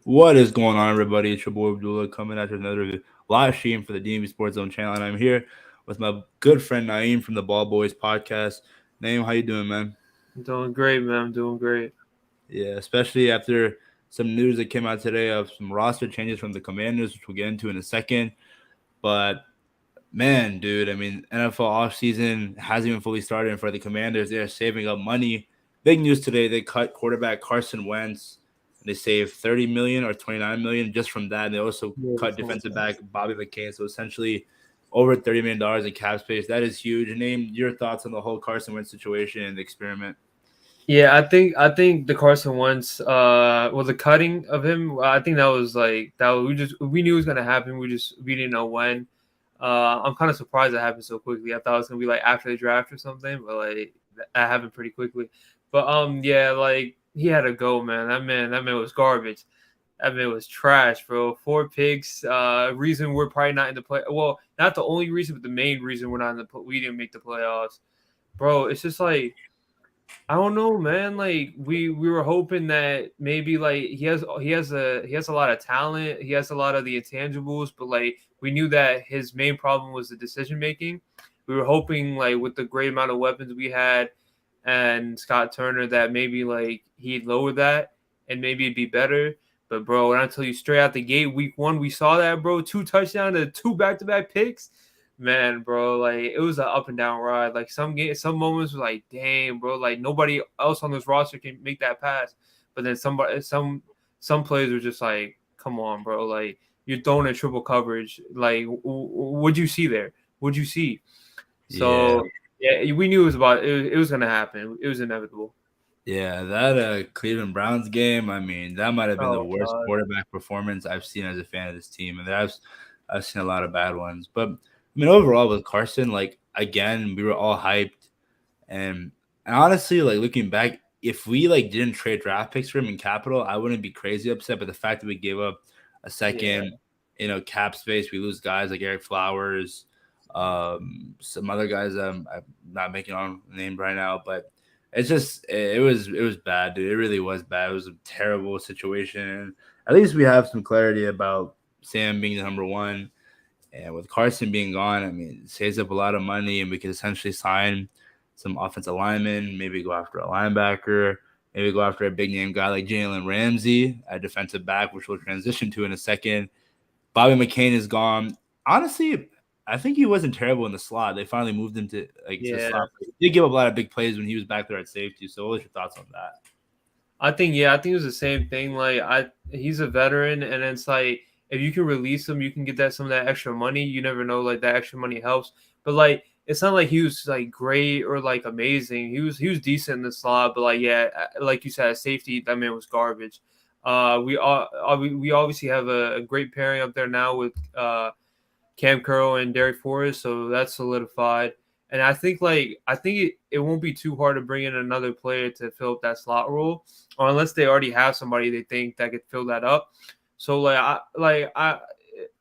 What is going on, everybody? It's your boy Abdullah coming at another live stream for the DMVSportsZone channel, and I'm here with my good friend Naeem from the Ball Boys podcast. Naeem, how you doing, man? I'm doing great, man. I'm doing great. Yeah, especially after some news that came out today of some roster changes from the Commanders, which we'll get into in a second. But man, dude, I mean, NFL offseason hasn't even fully started, and for the Commanders, they're saving up money. Big news today: they cut quarterback Carson Wentz. They saved 30 million or 29 million just from that. And they also Yeah, cut something like defensive that. back Bobby McCain. So essentially over $30 million in cap space. That is huge. Name your thoughts on the whole Carson Wentz situation and the experiment. Yeah, I think the Carson Wentz, well, the cutting of him, I think that was like that. We knew it was gonna happen. We didn't know when. I'm kind of surprised it happened so quickly. I thought it was gonna be like after the draft or something, but like that happened pretty quickly. But yeah, like he had to go, man. That man was garbage. That man was trash, bro. 4 picks. Reason we're probably not in the play. Well, not the only reason, but the main reason we're not in the. We didn't make the playoffs, bro. It's just like I don't know, man. Like we were hoping that maybe like he has a lot of talent. He has a lot of the intangibles, but like we knew that his main problem was the decision making. We were hoping like with the great amount of weapons we had and Scott Turner that maybe like he'd lower that and maybe it'd be better. But bro, when I tell you straight out the gate, week 1, we saw that, bro. 2 touchdowns and 2 back-to-back picks. Man, bro, like it was an up and down ride. Like some moments were like, damn, bro, like nobody else on this roster can make that pass. But then some players were just like, come on, bro, like you're throwing a triple coverage. Like, what'd you see there? What'd you see? Yeah. So yeah, we knew it was gonna happen. It was inevitable. Yeah, that Cleveland Browns game, I mean, that might have been the Oh worst God. quarterback performance I've seen as a fan of this team. And I've seen a lot of bad ones. But I mean, overall with Carson, like again, we were all hyped. And honestly, like looking back, if we like didn't trade draft picks for him in capital, I wouldn't be crazy upset. But the fact that we gave up a Yeah. second, cap space, we lose guys like Eric Flowers, some other guys I'm not making on name right now, but it's just it was bad, dude. It really was bad. It was a terrible situation. At least we have some clarity about Sam being the number one, and with Carson being gone, I mean, it saves up a lot of money, and we could essentially sign some offensive linemen, maybe go after a linebacker, maybe go after a big name guy like Jalen Ramsey, a defensive back, which we'll transition to in a second. Bobby McCain is gone. Honestly, I think he wasn't terrible in the slot. They finally moved him to the Yeah. slot. He did give up a lot of big plays when he was back there at safety. So, what was your thoughts on that? I think it was the same thing. Like he's a veteran, and it's like if you can release him, you can get that some of that extra money. You never know, like that extra money helps. But like it's not like he was like great or like amazing. He was decent in the slot, but like yeah, like you said, safety that man was garbage. We obviously have a great pairing up there now with Cam Curl and Derek Forrest, so that's solidified. And I think it won't be too hard to bring in another player to fill up that slot role, or unless they already have somebody they think that could fill that up. So I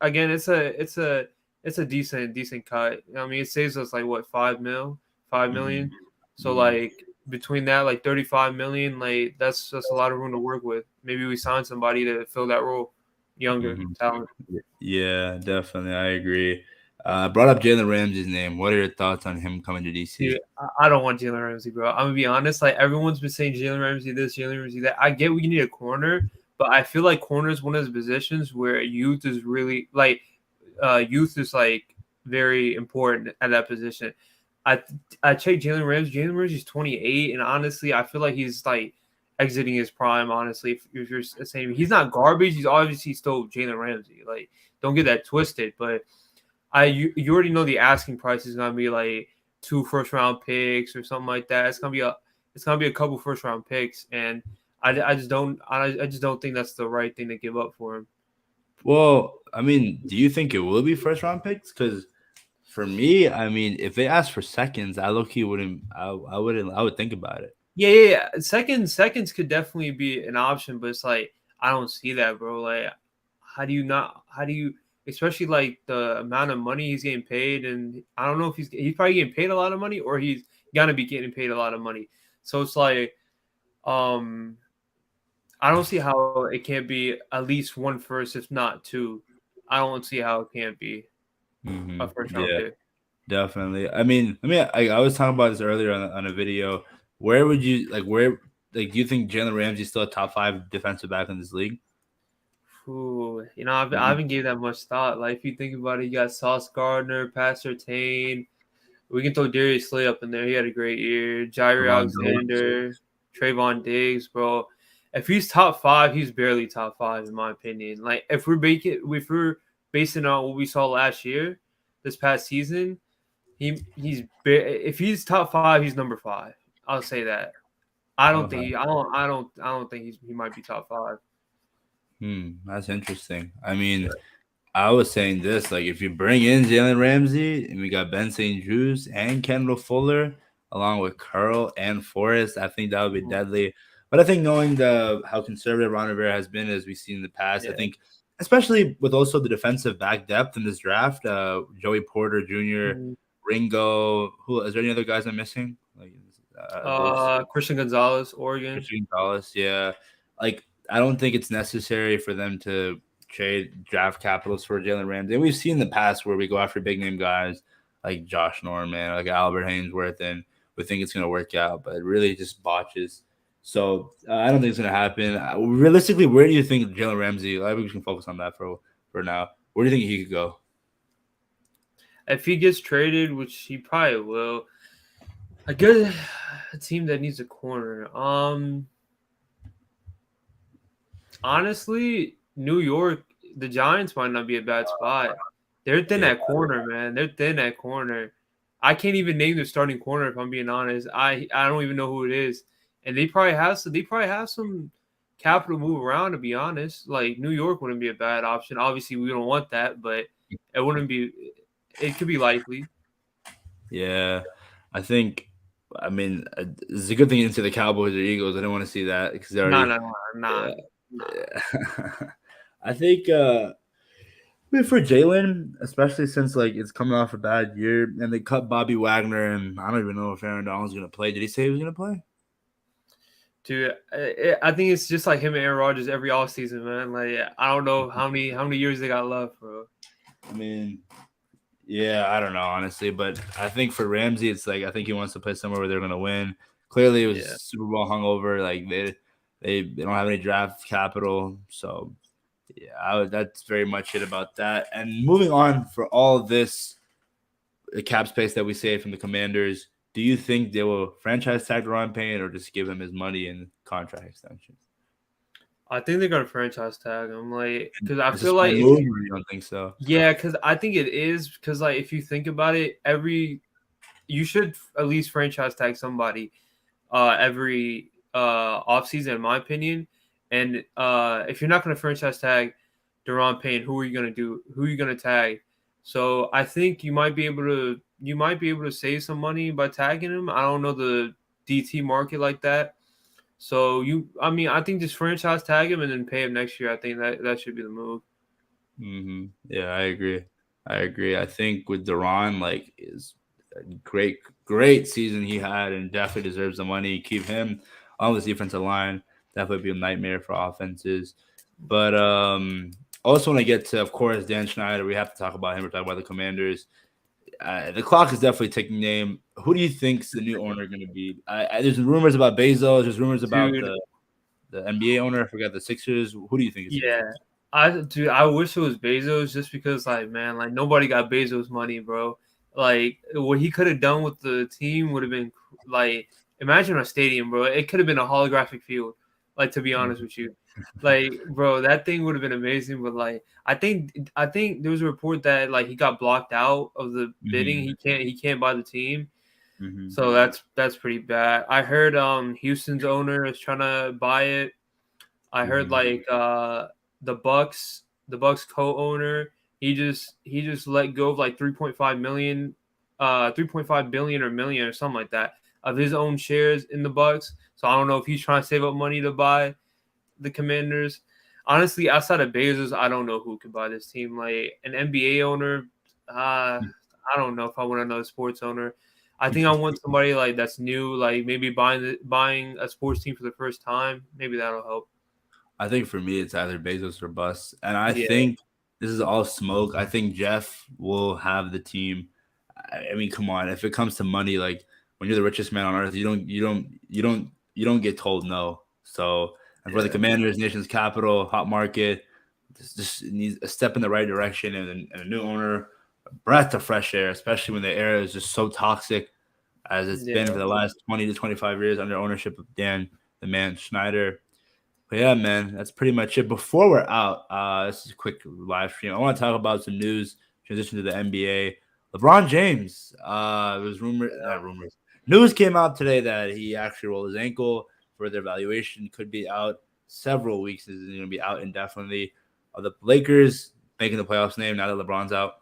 again, it's a decent cut. I mean, it saves us like what 5 mil, 5 million. Mm-hmm. So Mm-hmm. like between that like 35 million, like that's a lot of room to work with. Maybe we sign somebody to fill that role, younger Mm-hmm. talent. Yeah, definitely. I agree. Brought up Jalen Ramsey's name. What are your thoughts on him coming to DC? Dude, I don't want Jalen Ramsey, bro. I'm gonna be honest. Like everyone's been saying, Jalen Ramsey this, Jalen Ramsey that. I get we need a corner, but I feel like corner is one of those positions where youth is really like, youth is like very important at that position. I I checked Jalen Ramsey. Jalen Ramsey's 28, and honestly, I feel like he's like exiting his prime. Honestly, if you're saying he's not garbage, he's obviously still Jalen Ramsey. Like, don't get that twisted. But you already know the asking price is gonna be like 2 first round picks or something like that. It's gonna be a couple first round picks, and I just don't think that's the right thing to give up for him. Well, I mean, do you think it will be first round picks? Because for me, I mean, if they ask for seconds, I low key wouldn't. I wouldn't. I would think about it. Yeah. Seconds could definitely be an option, but it's like I don't see that, bro. Like, how do you not? How do you? Especially like the amount of money he's getting paid, and I don't know if he's probably getting paid a lot of money or he's gonna be getting paid a lot of money. So it's like, um, I don't see how it can't be at least one first, if not two. I don't see how it can't be a first round Yeah, pick. definitely. I was talking about this earlier on a video. Where would you do you think Jalen Ramsey's still a top 5 defensive back in this league? Ooh, I Mhm. haven't gave that much thought. Like if you think about it, you got Sauce Gardner, Pastor Tane. We can throw Darius Slay up in there. He had a great year. Jair Javon Diggs. Alexander, Trayvon Diggs, bro. If he's top 5, he's barely top 5 in my opinion. Like if we're basing on what we saw last year, this past season, if he's top 5, he's number 5. I'll say that. Okay. I don't think he might be top 5. That's interesting. I was saying this, like if you bring in Jalen Ramsey and we got Ben St. Juice and Kendall Fuller along with Curl and Forrest, I think that would be deadly. But I think knowing the how conservative Ron Rivera has been as we've seen in the past, I Yeah. think especially with also the defensive back depth in this draft, Joey Porter Jr., Mhm. Ringo, who is there any other guys I'm missing? Like those Christian Gonzalez, Oregon. Christian Dallas, yeah. Like I don't think it's necessary for them to trade draft capitals for Jalen Ramsey. And we've seen in the past where we go after big name guys like Josh Norman, like Albert Hainsworth, and we think it's going to work out, but it really just botches. So I don't think it's going to happen. Realistically, where do you think Jalen Ramsey? I think we can focus on that for now. Where do you think he could go? If he gets traded, which he probably will, I guess a team that needs a corner. Honestly, New York, the Giants might not be a bad spot. They're thin Yeah, at corner, man. They're thin at corner. I can't even name their starting corner if I'm being honest. I don't even know who it is, and they probably have some capital move around. To be honest, like New York wouldn't be a bad option. Obviously, we don't want that, but it wouldn't be. It could be likely. yeah. I think. It's a good thing into the Cowboys or Eagles. I don't want to see that because they No, already. no, no, Yeah, no, no. yeah. I think for Jalen, especially since like it's coming off a bad year and they cut Bobby Wagner and I don't even know if Aaron Donald's gonna play. Did he say he was gonna play? Dude, I think it's just like him and Aaron Rodgers every offseason, man. Like I don't know how many years they got left, bro. I mean, yeah, I don't know honestly, but I think for Ramsey, it's like I think he wants to play somewhere where they're gonna win. Clearly, it was Yeah. Super Bowl hungover. Like they don't have any draft capital, so yeah, that's very much it about that. And moving on for all of this the cap space that we saved from the Commanders, do you think they will franchise tag Ron Payne or just give him his money and contract extension? I think they're gonna franchise tag him, like, because I Is this feel my like move, or you don't think so? yeah, because I think it is, because like if you think about it, you should at least franchise tag somebody, every offseason, in my opinion. And if you're not gonna franchise tag Deron Payne, who are you gonna do? Who are you gonna tag? So I think you might be able to save some money by tagging him. I don't know the DT market like that. So I think just franchise tag him and then pay him next year. I think that should be the move. Yeah, I agree. I agree. I think with Duran, like, is a great season he had, and definitely deserves the money. Keep him on this defensive line. Definitely be a nightmare for offenses. But also when I get to, of course, Dan Snyder, we have to talk about him. We're talking about the Commanders. The clock is definitely ticking. Name. Who do you think's the new owner going to be? There's rumors about Bezos. There's rumors about Dude, the NBA owner. I forgot the Sixers. Who do you think is going to be? yeah. I wish it was Bezos just because like man, like nobody got Bezos money, bro. Like what he could have done with the team would have been like imagine a stadium, bro. It could have been a holographic field. Like to be honest with you. Like, bro, that thing would have been amazing, but like I think there was a report that like he got blocked out of the bidding. Mm-hmm. He can't buy the team. Mm-hmm. So that's pretty bad. I heard Houston's owner is trying to buy it. I heard Mm-hmm. like the Bucks co-owner, he just let go of like 3.5 million 3.5 billion or million or something like that of his own shares in the Bucks. So I don't know if he's trying to save up money to buy the Commanders. Honestly, outside of Bezos, I don't know who could buy this team. Like an NBA owner, I don't know if I want another sports owner. I think I want somebody like that's new, like maybe buying a sports team for the first time. Maybe that'll help. I think for me, it's either Bezos or bust. And I Yeah, think this is all smoke. I think Jeff will have the team. I mean, come on. If it comes to money, like when you're the richest man on earth, you don't get told no. So, and for the yeah, Commanders, nation's capital, hot market, this just needs a step in the right direction and a new owner, a breath of fresh air, especially when the era is just so toxic as it's been for yeah. the last 20 to 25 years under ownership of Dan, the man Snyder. But yeah, man, that's pretty much it. Before we're out, this is a quick live stream. I want to talk about some news. Transition to the NBA. LeBron James. It was not rumors. News came out today that he actually rolled his ankle. Further evaluation could be out several weeks. Is going to be out indefinitely. The Lakers making the playoffs name now that LeBron's out.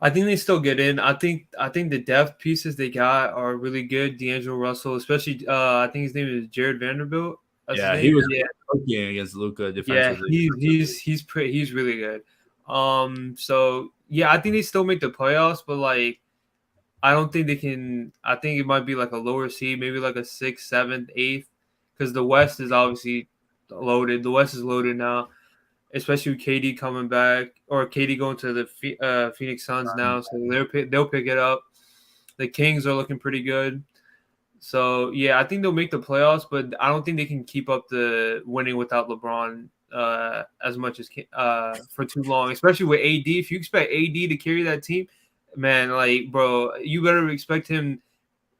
I think they still get in. I think the depth pieces they got are really good. D'Angelo Russell, especially I think his name is Jared Vanderbilt. That's his Yeah, name. he was Yeah, cooking against Luka yeah, defensively. he's really good. So yeah, I think they still make the playoffs, but like I don't think they can. I think it might be like a lower seed, maybe like a sixth, seventh, eighth, because the West is obviously loaded. The West is loaded now, especially with KD coming back or KD going to the Phoenix Suns now, so they'll pick it up. The Kings are looking pretty good. So yeah, I think they'll make the playoffs, but I don't think they can keep up the winning without LeBron as much as for too long, especially with AD. If you expect AD to carry that team, man, like bro, you better expect him.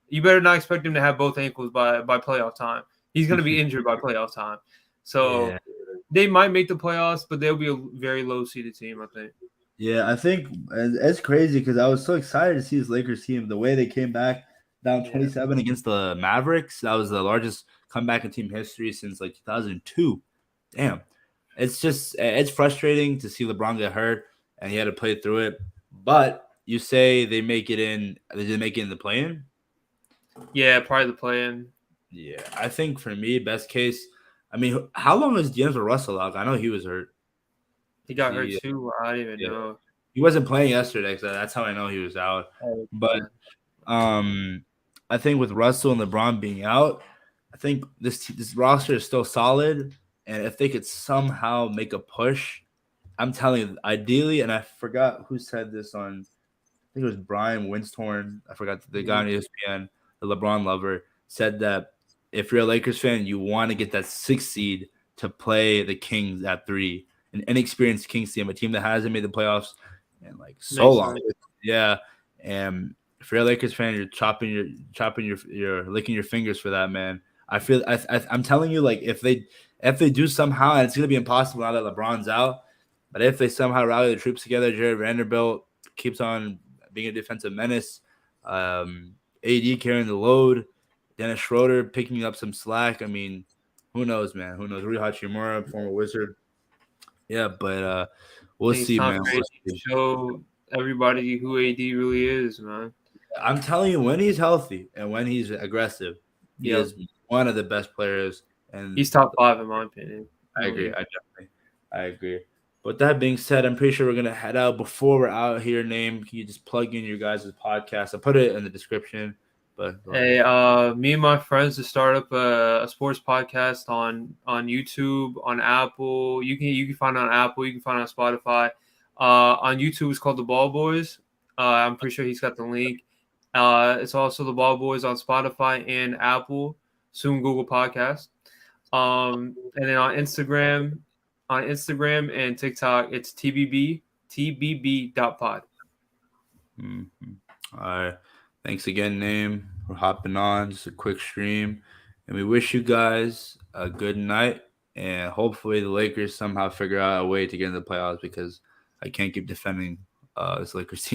You better not expect him to have both ankles by playoff time. He's gonna be injured by playoff time. So Yeah. they might make the playoffs, but they'll be a very low seeded team, I think. Yeah, I think it's crazy because I was so excited to see this Lakers team. The way they came back down Yeah, 27 against the Mavericks, that was the largest comeback in team history since like 2002. Damn, it's frustrating to see LeBron get hurt and he had to play through it. But you say they make it in, they did make it in the play-in. yeah, probably the play-in. Yeah, I think for me, best case. I mean, how long is D'Angelo Russell out? I know he was hurt. He Is got hurt he? too. I don't even Yeah, know. he wasn't playing yesterday, so that's how I know he was out. Oh, But yeah. I think with Russell and LeBron being out, I think this roster is still solid, and if they could somehow make a push, I'm telling you, ideally, and I forgot who said this on. I think it was Brian Winstorn. I forgot the guy on ESPN, the LeBron lover, said that if you're a Lakers fan, you want to get that 6th seed to play the Kings at 3, an inexperienced Kings team, a team that hasn't made the playoffs in like so Makes long. sense. Yeah, and if you're a Lakers fan, you're you're licking your fingers for that, man. I'm telling you, like if they do somehow, and it's gonna be impossible now that LeBron's out, but if they somehow rally the troops together, Jared Vanderbilt keeps on being a defensive menace, AD carrying the load, Dennis Schroeder picking up some slack. I mean, who knows, man? Who knows? Rui Hachimura, former Wizard. Yeah, but I we'll think it's see, time man. for We'll AD to see. show everybody who AD really is, man. I'm telling you, when he's healthy and when he's aggressive, he Yep. is one of the best players. And He's top 5 in my opinion. I agree. I agree. But that being said, I'm pretty sure we're gonna head out. Before we're out here, name, can you just plug in your guys' podcast? I'll put it in the description. But Hey, me and my friends just start up a sports podcast on YouTube, on Apple. You can find it on Apple. You can find it on Spotify. On YouTube, it's called The Ball Boys. I'm pretty sure he's got the link. It's also The Ball Boys on Spotify and Apple. Soon Google Podcast. And then on Instagram and TikTok, it's tbb.pod. All right. Thanks again, Name, for hopping on. Just a quick stream. And we wish you guys a good night. And hopefully the Lakers somehow figure out a way to get in the playoffs because I can't keep defending this Lakers team.